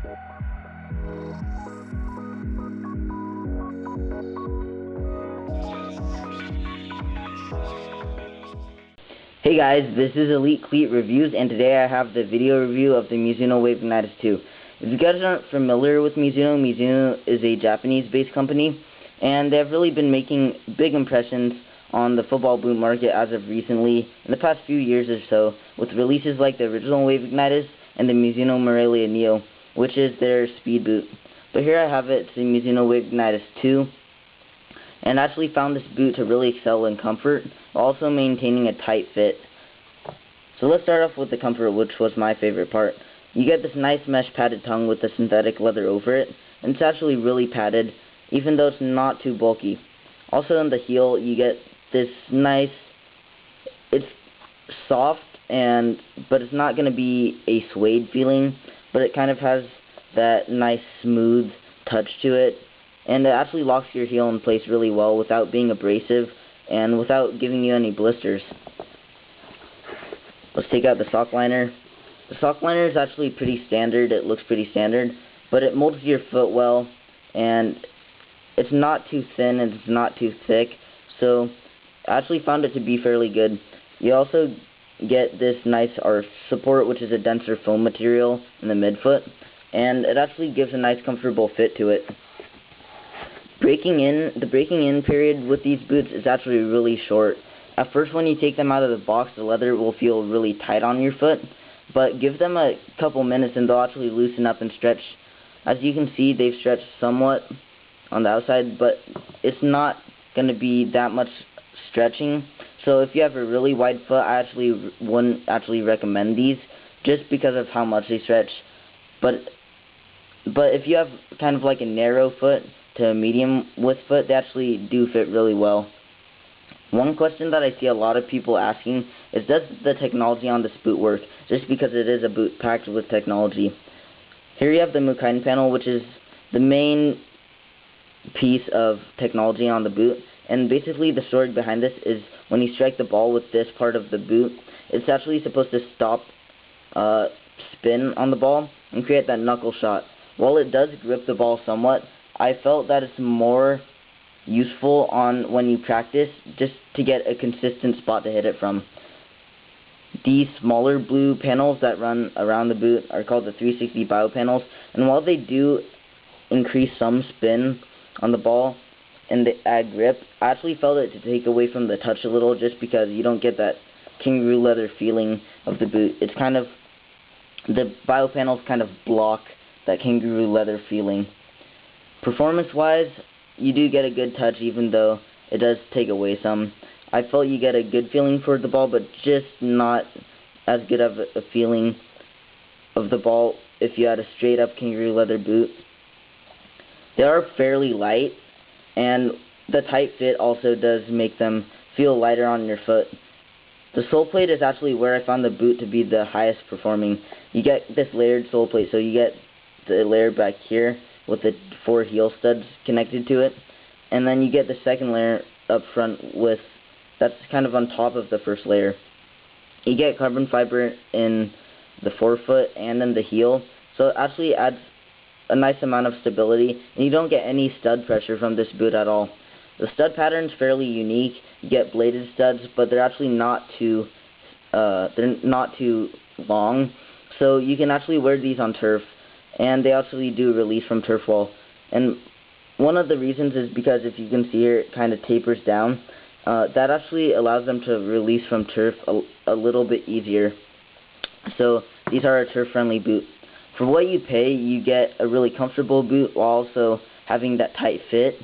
Hey guys, this is Elite Cleat Reviews, and today I have the video review of the Mizuno Ignitus 2. If you guys aren't familiar with Mizuno, Mizuno is a Japanese-based company, and they have really been making big impressions on the football boot market as of recently, in the past few years or so, with releases like the original Ignitus and the Mizuno Morelia Neo, which is their speed boot. But here I have it, it's the Mizuno Ignitus 2. And actually found this boot to really excel in comfort, while also maintaining a tight fit. So let's start off with the comfort, which was my favorite part. You get this nice mesh padded tongue with the synthetic leather over it, and it's actually really padded, even though it's not too bulky. Also in the heel, you get this nice, it's soft, but it's not going to be a suede feeling, but it kind of has that nice smooth touch to it. And it actually locks your heel in place really well without being abrasive and without giving you any blisters. Let's take out the sock liner. The sock liner is actually pretty standard. It looks pretty standard, but it molds your foot well, and it's not too thin and it's not too thick, so I actually found it to be fairly good. You also get this nice arch support, which is a denser foam material in the midfoot, and it actually gives a nice comfortable fit to it. The breaking in period with these boots is actually really short. At first, when you take them out of the box, the leather will feel really tight on your foot, but give them a couple minutes and they'll actually loosen up and stretch. As you can see, they've stretched somewhat on the outside, but it's not going to be that much stretching. So if you have a really wide foot, I actually wouldn't actually recommend these, just because of how much they stretch. But if you have kind of like a narrow foot to a medium width foot, they actually do fit really well. One question that I see a lot of people asking is, does the technology on this boot work? Just because it is a boot packed with technology. Here you have the Mukaiden panel, which is the main piece of technology on the boot. And basically the story behind this is when you strike the ball with this part of the boot, it's actually supposed to stop spin on the ball and create that knuckle shot. While it does grip the ball somewhat, I felt that it's more useful on when you practice, just to get a consistent spot to hit it from. These smaller blue panels that run around the boot are called the 360 bio panels, and while they do increase some spin on the ball and they add grip, I actually felt it to take away from the touch a little, just because you don't get that kangaroo leather feeling of the boot. It's kind of, the bio panels kind of block that kangaroo leather feeling. Performance-wise, you do get a good touch, even though it does take away some. I felt you get a good feeling for the ball, but just not as good of a feeling of the ball if you had a straight-up kangaroo leather boot. They are fairly light, and the tight fit also does make them feel lighter on your foot. The sole plate is actually where I found the boot to be the highest performing. You get this layered sole plate, so you get the layer back here with the 4 heel studs connected to it, and then you get the second layer up front that's kind of on top of the first layer. You get carbon fiber in the forefoot and in the heel, so it actually adds a nice amount of stability, and you don't get any stud pressure from this boot at all. The stud pattern's fairly unique. You get bladed studs, but they're actually not too long, so you can actually wear these on turf. And they actually do release from turf wall. And one of the reasons is because, if you can see here, it kind of tapers down. That actually allows them to release from turf a little bit easier. So these are a turf-friendly boot. For what you pay, you get a really comfortable boot while also having that tight fit.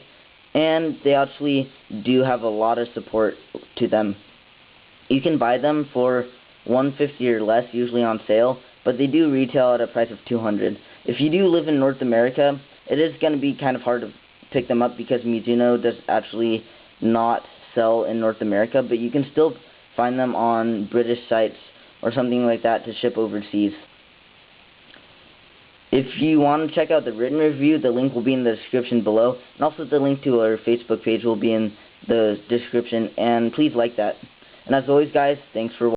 And they actually do have a lot of support to them. You can buy them for $150 or less, usually on sale, but they do retail at a price of $200. If you do live in North America, it is going to be kind of hard to pick them up because Mizuno does actually not sell in North America, but you can still find them on British sites or something like that to ship overseas. If you want to check out the written review, the link will be in the description below, and also the link to our Facebook page will be in the description, and please like that. And as always, guys, thanks for watching.